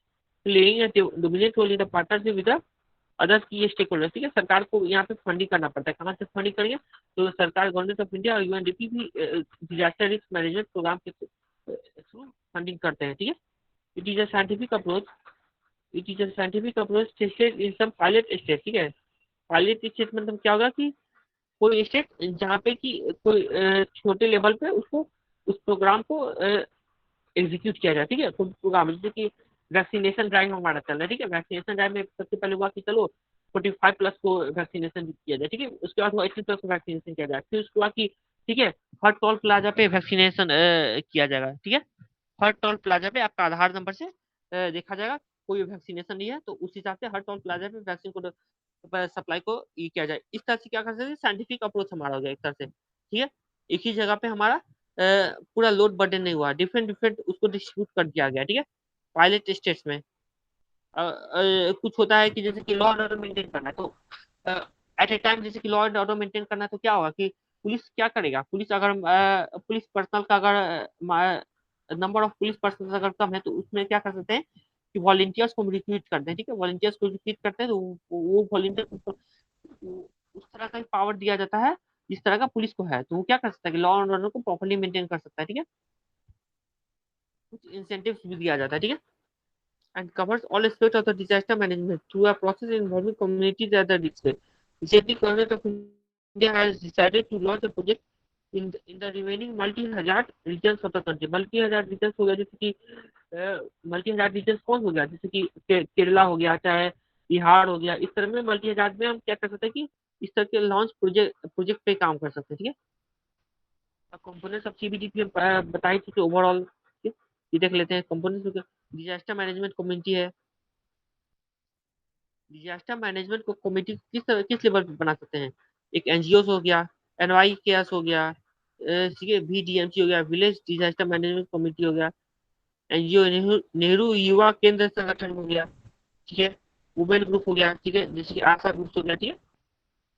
playing a dominant role in the partnership with the others की stake holder. ठीक है, सरकार को यहाँ पे funding करना पड़ता है, कहाँ से फंडिंग करेंगे, तो सरकार गवर्नमेंट ऑफ इंडिया और यूएनडीपी भी डिजास्टर रिस्क मैनेजमेंट प्रोग्राम के थ्रू फंडिंग करते हैं। ठीक है, it is a scientific approach, it is a scientific approach tested in some pilot state. ठीक है, पायलट स्टेट मतलब क्या होगा कि कोई स्टेट जहाँ पे कि कोई छोटे लेवल पे उसको उस प्रोग्राम को एग्जीक्यूट किया जाए। ठीक है, तो प्रोग्राम जैसे कि वैक्सीनेशन ड्राइव हमारा चल रहा है। ठीक है, वैक्सीनेशन ड्राइव में सबसे पहले हुआ कि चलो 45+ को वैक्सीनेशन किया जाए। ठीक है, उसके बाद हुआ 80+ को वैक्सीनेशन किया जाए, फिर उसके बाद की ठीक है हर टोल प्लाजा पे वैक्सीनेशन किया जाएगा। ठीक है, हर टोल प्लाजा पे आपका आधार नंबर से देखा जाएगा, कोई वैक्सीनेशन नहीं है तो उस हिसाब से हर टोल प्लाजा पे वैक्सीन को सप्लाई को ये किया जाए। इस तरह से क्या कर सकते हैं, साइंटिफिक अप्रोच हमारा हो गया एक तरह से। ठीक है, एक ही जगह पे हमारा पूरा लोड बर्डन नहीं हुआ, डिफरेंट डिफरेंट उसको डिस्ट्रीब्यूट कर दिया गया। ठीक है, पायलट स्टेट्स में कुछ होता है कि जैसे कि लॉ एंड ऑर्डर मेंटेन करना है, तो एट ए टाइम जैसे कि लॉ एंड ऑर्डर मेंटेन करना है तो क्या होगा कि पुलिस क्या करेगा, पुलिस अगर पुलिस पर्सनल का अगर नंबर ऑफ पुलिस पर्सन अगर कम है तो उसमें क्या कर सकते हैं कि वॉलंटियर्स को रिक्रूट करते हैं। ठीक है, वॉलंटियर्स को रिक्रूट करते हैं तो वो वॉलंटियर उस तरह का पावर दिया जाता है जिस तरह का पुलिस को है, तो वो क्या कर सकता है कि लॉ एंड ऑर्डर को प्रॉपर्ली मेंटेन कर सकता है। ठीक है, कुछ इंसेंटिव्स भी दिया जाता है। ठीक है, and covers all aspects of the disaster management through a process involving communities at the risk. Recently, Government of India has decided to launch a project in the remaining multi-hazard regions of the country. Multi-hazard regions हो गया जैसे कि multi-hazard regions कौन हो गया, जैसे कि केरला हो गया, चाहे बिहार हो गया, इस तरह में multi-hazard में हम क्या कर सकते हैं कि इस तरह के लॉन्च प्रोजेक्ट पे काम कर सकते हैं। ठीक है, कंपोनेंट्स ऑफ सीबीडीपी बताई थी कि ओवरऑल ये देख लेते हैं। कंपोनेंट्स डिजास्टर मैनेजमेंट कम्युनिटी है, डिजास्टर मैनेजमेंट को कमेटी किस लेवल पे बना सकते हैं, एक एनजीओ हो गया, एनवाई केएस हो गया, ठीक है VDMC हो गया, विलेज डिजास्टर मैनेजमेंट कमेटी हो गया, एनजीओ नेहरू युवा केंद्र संगठन हो गया। ठीक है, वुमेन ग्रुप हो गया। ठीक है, जैसे कि आशा ग्रुप हो गया। ठीक है,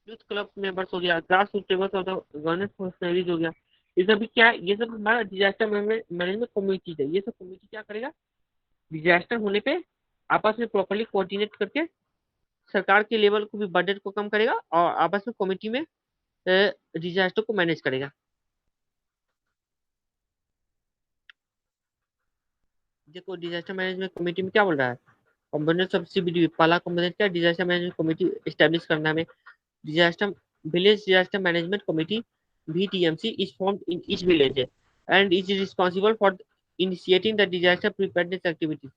यूथ क्लब मेंबर्स हो गया, grass root levels of the governance functionaries हो गया। ये सब भी क्या है, ये सब हमारा डिजास्टर मैनेजमेंट कम्युनिटी है। ये सब कम्युनिटी क्या करेगा, डिजास्टर होने पे आपस में प्रॉपरली कोऑर्डिनेट करके सरकार के लेवल को भी बजट को कम करेगा और आपस में कमेटी में डिजास्टर को मैनेज करेगा। देखो डिजास्टर मैनेजमेंट कमेटी में क्या बोल रहा है, कंपोनेंट ऑफ सीबीडी, पहला कंपोनेंट क्या, डिजास्टर मैनेजमेंट कमेटी एस्टेब्लिश करना में, disaster village disaster management committee VDMC is formed in each village and is responsible for initiating the disaster preparedness activities.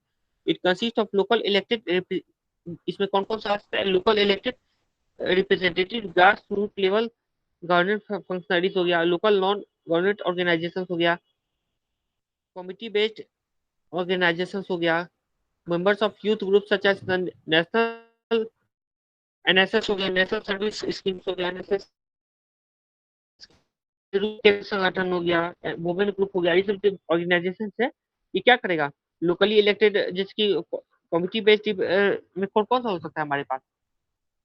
It consists of local elected इसमें कौन कौन सा आता है, local elected representative, grass root level government functionaries हो गया, local non government organisation हो गया, कमिटी बेस्ड ऑर्गेनाइजेशन हो गया, members of youth group such as national NSS हो गया, नेशनल सर्विस स्कीम्स हो गया, एनएसएस संगठन हो गया, वुमेन ग्रुप हो गया, ये सब ऑर्गेनाइजेशन है। ये क्या करेगा, लोकली इलेक्टेड जिसकी कमिटी बेस्ड में कौन कौन सा हो सकता है हमारे पास?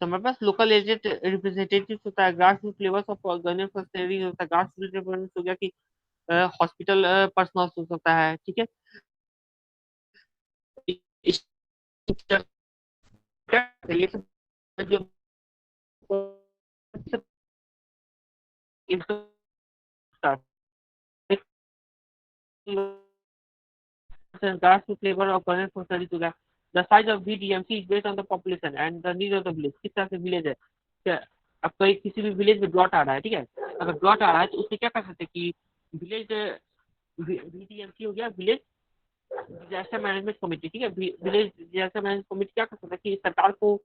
तो हमारे पास लोकल एजेंट रिप्रेजेंटेटिव होता है, grass root levels of governance functionary होता है, ग्रास रूट रिप्रेजेंटेटिव हो गया कि हॉस्पिटल पर्सनल हो सकता है, ठीक है। इस ये सब जो grassroots level of governance for study to the size of VDMC is based on the population and the need of the village। किस तरह से विलेज है, क्या अब कोई किसी भी विलेज में ड्रॉट आ रहा है, ठीक है, अगर ड्रॉट आ रहा है तो उससे क्या कर सकते हैं कि विलेज VDMC हो गया, विलेज डिजास्टर मैनेजमेंट कमेटी, ठीक है। विलेज डिजास्टर मैनेजमेंट कमेटी क्या कर सकता है कि सरकार को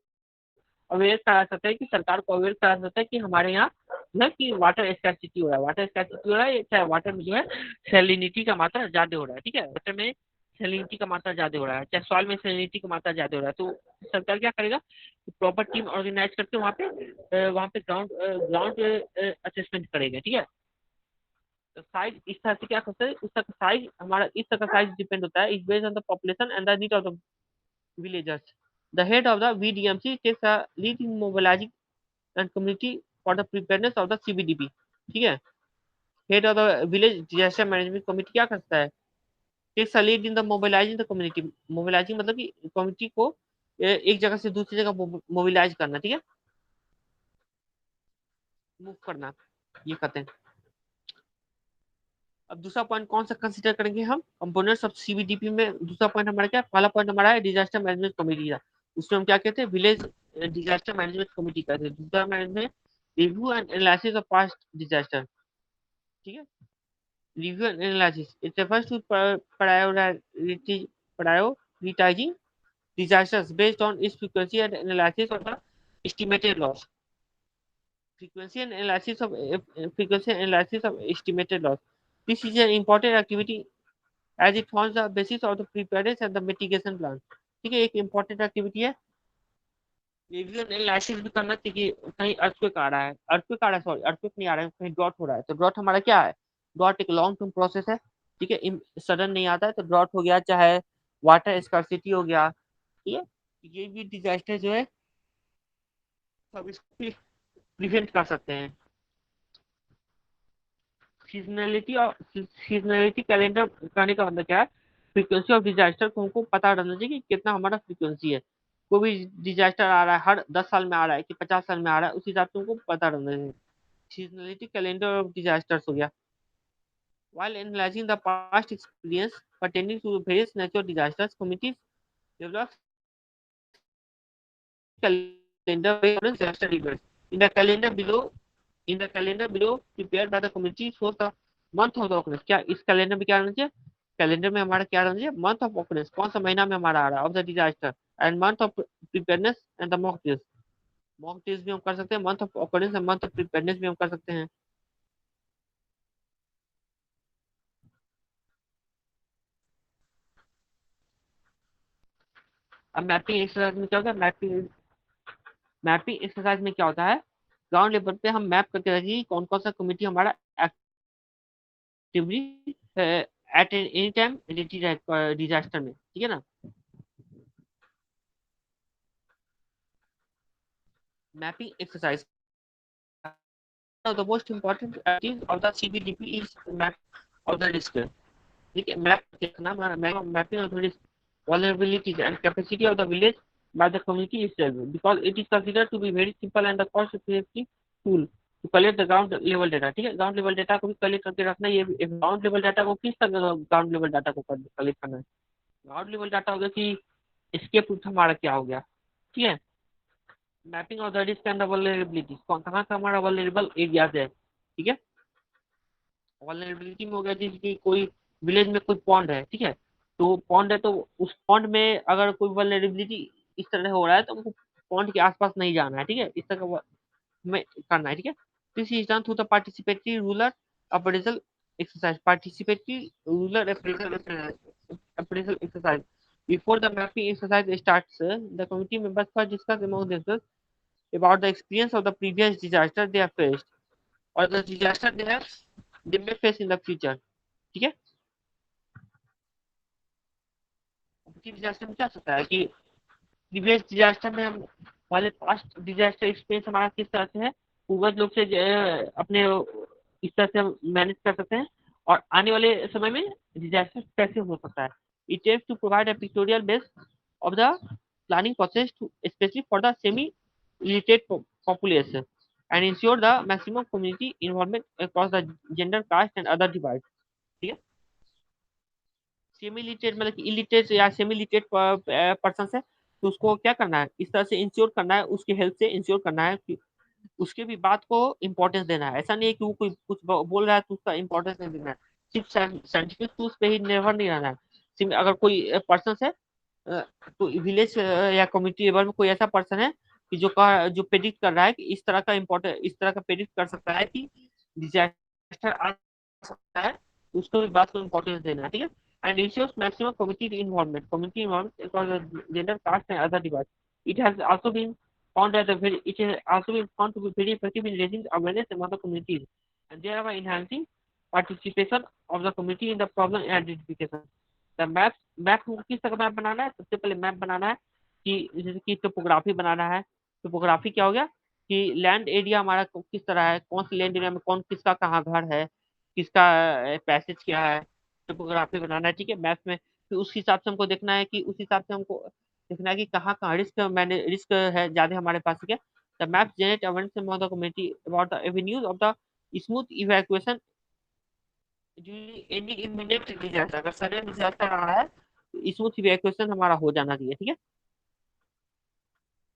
अवेयर करा सकता है, कि सरकार को अवेयर करा सकता है कि हमारे यहाँ जो है कि वाटर स्कैर्सिटी हो रहा है, वाटर स्कैर्सिटी हो रहा है, चाहे वाटर में जो है सैलिनिटी का मात्रा ज्यादा हो रहा है, ठीक है, वाटर में सैलिनिटी का मात्रा ज्यादा हो रहा है, चाहे सॉइल में सैलिनिटी का मात्रा ज्यादा हो रहा है, तो सरकार क्या करेगा, प्रॉपर टीम ऑर्गेनाइज करके वहाँ पे ग्राउंड ग्राउंड असेसमेंट करेगा, ठीक है। तो साइज इस तरह से क्या करते हैं, उसका साइज हमारा इस तरह का साइज डिपेंड होता है, is based on the population and the need of the villagers। The head of the VDMC takes a lead in mobilizing and community for the preparedness of the CBDP, ठीक है। Head of the village disaster management committee क्या करता है, takes a lead in the mobilising the community. Mobilising मतलब कि community को एक जगह से दूसरी जगह मोबिलाइज करना, ठीक है, मूव करना, ये कहते हैं। अब दूसरा पॉइंट कौन सा कंसीडर करेंगे हम, कंपोनेंट्स ऑफ सीबीडीपी में दूसरा पॉइंट हमारा क्या, पहला पॉइंट हमारा है डिजास्टर मैनेजमेंट कमेटी का, उसमें हम क्या कहते हैं, विलेज डिजास्टर मैनेजमेंट कमेटी कहते हैं। दूसरा management review and analysis of past disaster, ठीक है। Review and analysis it refers to prioritizing disasters based on its frequency and analysis of the estimated loss। frequency and analysis of frequency and analysis of estimated loss, this is an important activity as it forms the basis of the preparedness and the mitigation plan। ठीक है, एक important activity है। Review analysis भी करना चाहिए कि कहीं earthquake आ रहा है, अर्थक्वेक आ रहा है, सॉरी अर्थक्वेक नहीं आ रहा है, कहीं ड्रॉट हो रहा है, तो ड्रॉट हमारा क्या है, ड्रॉट एक लॉन्ग टर्म प्रोसेस है, ठीक है, सडन नहीं आता है, तो ड्रॉट हो गया, चाहे वाटर स्कार्सिटी हो गया, ठीक है, ये भी डिजास्टर जो है सब इसको प्रिवेंट कर सकते हैं। सीजनलिटी कैलेंडर करने का मतलब क्या है, फ्रीक्वेंसी ऑफ डिजास्टर को हमको पता रहना चाहिए कि कितना हमारा फ्रीक्वेंसी है। कोई भी डिजास्टर आ रहा है हर 10 साल में आ रहा है कि 50 साल में आ रहा है, उस हिसाब से हमको पता रहना चाहिए। सीजनलिटी कैलेंडर ऑफ डिजास्टर्स हो गया। While analyzing the past experience pertaining to various natural disasters, committees develop calendar based on disaster events। In the calendar below, prepared by the committee shows the month of the occurrence। क्या इस calendar में क्या रहना चाहिए, calendar में हमारा क्या रहना चाहिए, मंथ ऑफ ऑकरेंस, कौन सा महीना में हमारा आ रहा है of the disaster, and month of preparedness and the mock test. Mock test भी हम कर सकते हैं, month of occurrence and month of preparedness भी हम कर सकते हैं। अब मैपिंग एक्सरसाइज में क्या होता है, मैपिंग एक्सरसाइज में क्या होता है, ग्राउंड लेवल पे हम मैप करके रखिए कि कौन कौन सा कमिटी हमारा actively at any time disaster में, ठीक है ना। Mapping exercise of the most important activities of the CBDP is map of the risk। ठीक है, मैप देखना, mapping of the risk, vulnerabilities and capacity of the village by the community itself, because it is considered to be very simple and the cost effective tool to collect the ground level data। ठीक है, ground level data को भी collect करके रखना। ये ground level data को किस तरह ग्राउंड लेवल डाटा को कलेक्ट करना है, ग्राउंड लेवल डाटा हो गया कि इसके प्रूफ हमारा क्या हो गया, ठीक है। Mapping of the risk and the vulnerability, कहाँ कहाँ हमारा वल्नरेबल एरियाज है, ठीक है। वल्नरेबिलिटी में हो गया जैसे कोई विलेज में कोई पॉन्ड है, ठीक है, तो पॉन्ड है तो उस पॉन्ड में अगर कोई वल्नरेबिलिटी इस तरह हो रहा है तो हमको पॉन्ड के आसपास नहीं जाना है, ठीक है, इस तरह का में करना है, ठीक है। This is done through the participatory rural appraisal exercise, participatory rural appraisal exercise. Before the mapping exercise starts, the committee members first discuss among themselves about the experience of the previous disaster they have faced or the disaster they may face in the future, ठीक है। कि disaster में क्या हो सकता है कि previous disaster में हम वाले पास्ट डिजास्टर एक्सपीरियंस हमारा किस तरह से है, पूर्वज लोग से अपने इस तरह से हम मैनेज कर सकते हैं, और आने वाले समय में डिजास्टर कैसे हो सकता है। It takes to provide a pictorial base of the planning process to especially for the semi-literate population and ensure the maximum community involvement across the gender, caste and other divides. ठीक है, semi literate मतलब कि illiterate या semi literate person है, तो उसको क्या करना है, इस तरह से इंश्योर करना है, उसके हेल्थ से इंश्योर करना है कि उसके भी बात को इम्पोर्टेंस देना है। ऐसा नहीं है कि वो कोई कुछ बोल रहा है तो उसका इम्पोर्टेंस नहीं देना है, सिर्फ साइंटिफिक टूल्स पे ही निर्भर नहीं रहना है। अगर कोई पर्सन है, अ, तो विलेज या कम्युनिटी लेवल में कोई ऐसा पर्सन है कि जो प्रेडिक्ट कर रहा है कि इस तरह का इम्पोर्टेंट, इस तरह का प्रेडिक्ट कर सकता है कि डिजास्टर आ सकता है, तो उसको भी बात को इम्पोर्टेंस देना है। ठीक है, and ensures maximum community involvement across the gender, caste and other divides. It has also been it has also been found to be very effective in raising awareness among the communities and thereby enhancing participation of the community in the problem identification. The map को किस तरह map बनाना है, सबसे पहले map बनाना है कि जैसे कि टोपोग्राफी बनाना है। टोपोग्राफी क्या हो गया कि लैंड एरिया हमारा किस तरह है, कौन सी लैंड एरिया में कौन किसका कहाँ घर है, किसका पैसेज क्या है, टोपोग्राफी बनाना है। ठीक है, मैप में फिर उस हिसाब से हमको देखना है कि उस हिसाब से हमको देखना है कि कहाँ कहाँ रिस्क मैंने रिस्क है ज्यादा हमारे पास। ठीक है, the map generate awareness among the community about the avenues of the smooth evacuation any immediate disaster. अगर सडन डिजास्टर आ रहा है तो स्मूथ इवैक्यूएशन हमारा हो जाना चाहिए। ठीक है,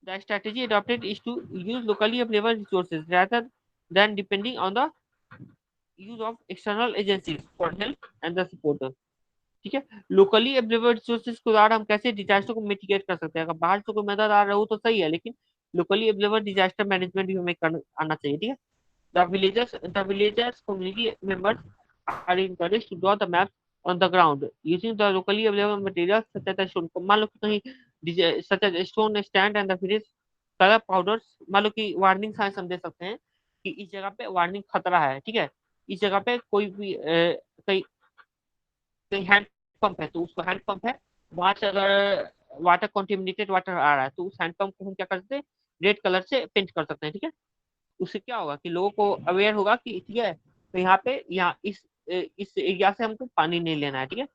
the strategy adopted is to use locally available resources rather than depending on the use of external agencies for help and the support। ठीक है, लोकली अवेलेबल रिसोर्सेज के द्वारा हम कैसे डिजास्टर को मिटिगेट कर सकते हैं। अगर बाहर से कोई मदद आ रहा हो तो सही है, लेकिन लोकली अवेलेबल डिजास्टर मैनेजमेंट भी हमें आना चाहिए। ठीक है, the villagers community members are encouraged to draw the maps on the ground using the locally available materials such as the stone। मान लो कि कहीं such as stone stand and the various color powders, मान लो कि warning science हम दे सकते हैं कि इस जगह पे वार्निंग खतरा है। ठीक है, इस जगह पे कोई भी कहीं कहीं हैंड पंप है, तो उसको हैंड पंप है, वहां से अगर वाटर कॉन्टेमिनेटेड वाटर आ रहा है तो उस हैंड पंप को हम क्या कर सकते हैं, रेड कलर से पेंट कर सकते हैं। ठीक है, उससे क्या होगा कि लोगों को अवेयर होगा कि ठीक है, तो यहाँ पे यहाँ इस एरिया से हमको पानी नहीं लेना है। ठीक है,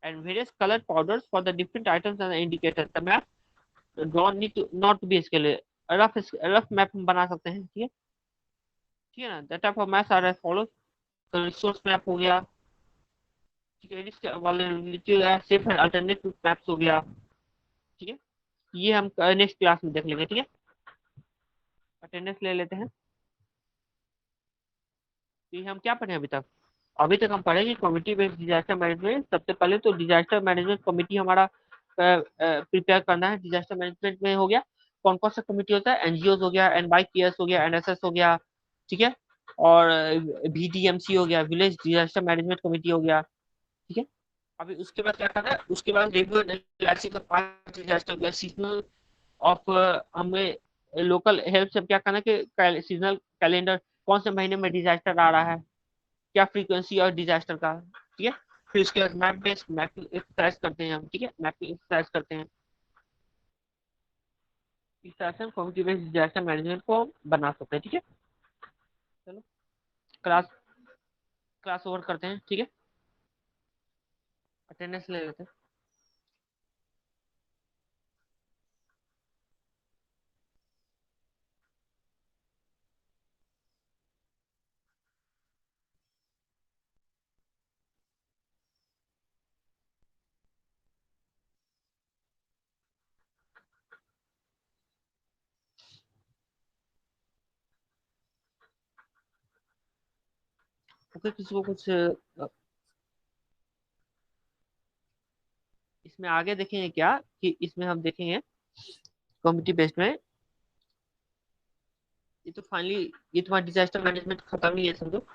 and various colour powders for the different items and indicators, the map draw need to not to be scale, rough map हम बना सकते हैं। ठीक है ना, the type of maps are as follows. Resource map हो गया, ठीक है, रिस्क वाले सेफ एंड अल्टरनेटिव मैप्स हो गया। ठीक है, ये हम नेक्स्ट क्लास में देख लेंगे। ठीक है, अटेंडेंस ले लेते हैं। तो ये हम क्या पढ़े अभी तक, अभी तक हम पढ़ेंगे कम्युनिटी बेस्ड डिजास्टर मैनेजमेंट। सबसे पहले तो डिजास्टर मैनेजमेंट कमिटी हमारा प्रिपेयर करना है। डिजास्टर मैनेजमेंट में हो गया कौन कौन सा कमिटी होता है, एनजीओ हो गया, एनवाईपीएस हो गया, एनएसएस हो गया। ठीक है, और VDMC हो गया, विलेज डिजास्टर मैनेजमेंट कमिटी हो गया। ठीक है, अभी उसके बाद क्या करना है, उसके बाद रेडियो का पार्ट डिजास्टर हो गया, सीजनल ऑफ हमें लोकल हेल्प से क्या करना है कि सीजनल कैलेंडर कौन से महीने में डिजास्टर आ रहा है, क्या फ्रीक्वेंसी और डिजास्टर का। ठीक है, फिर उसके बाद मैप बेस्ड मैपिंग एक्सरसाइज करते हैं हम। ठीक है, मैपिंग एक्सरसाइज करते हैं, इस तरह से हम कम्युनिटी बेस्ड डिजास्टर मैनेजमेंट को बना सकते हैं। ठीक है, चलो क्लास क्लास ओवर करते हैं। ठीक है, अटेंडेंस ले लेते हैं। ओके, किसी को कुछ इसमें आगे देखेंगे क्या, कि इसमें हम देखेंगे कम्युनिटी बेस्ड में, ये तो फाइनली ये तुम्हारा डिजास्टर मैनेजमेंट खत्म ही है समझो।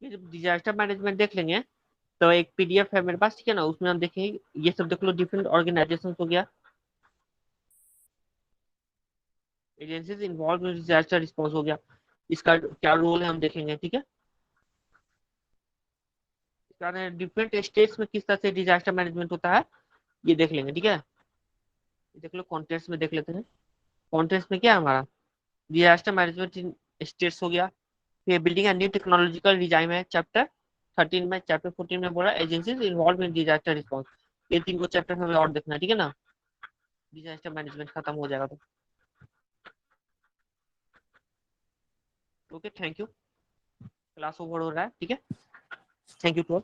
ये जब डिजास्टर मैनेजमेंट देख लेंगे तो एक पीडीएफ है मेरे पास, ठीक है ना, उसमें हम देखेंगे ये सब देख लो, डिफरेंट ऑर्गेनाइजेशन हो गया, agencies involve in disaster response हो गया, इसका क्या रोल है हम देखेंगे, ठीक है। इसका डिफरेंट स्टेट्स में किस तरह से डिजास्टर मैनेजमेंट होता है ये देख लेंगे, ठीक है। देख लो कॉन्टेक्स्ट में देख लेते हैं। कॉन्टेक्स्ट में क्या है हमारा, डिजास्टर मैनेजमेंट इन स्टेट्स हो गया, फिर building and new technological design है चैप्टर 13 में, चैप्टर 14 में बोला agencies involve in disaster response. ये तीन को चैप्टर हमें और देखना है, ठीक है ना, डिजास्टर मैनेजमेंट खत्म हो जाएगा तो। Okay, thank you, class over हो रहा है, ठीक है। Thank you to all.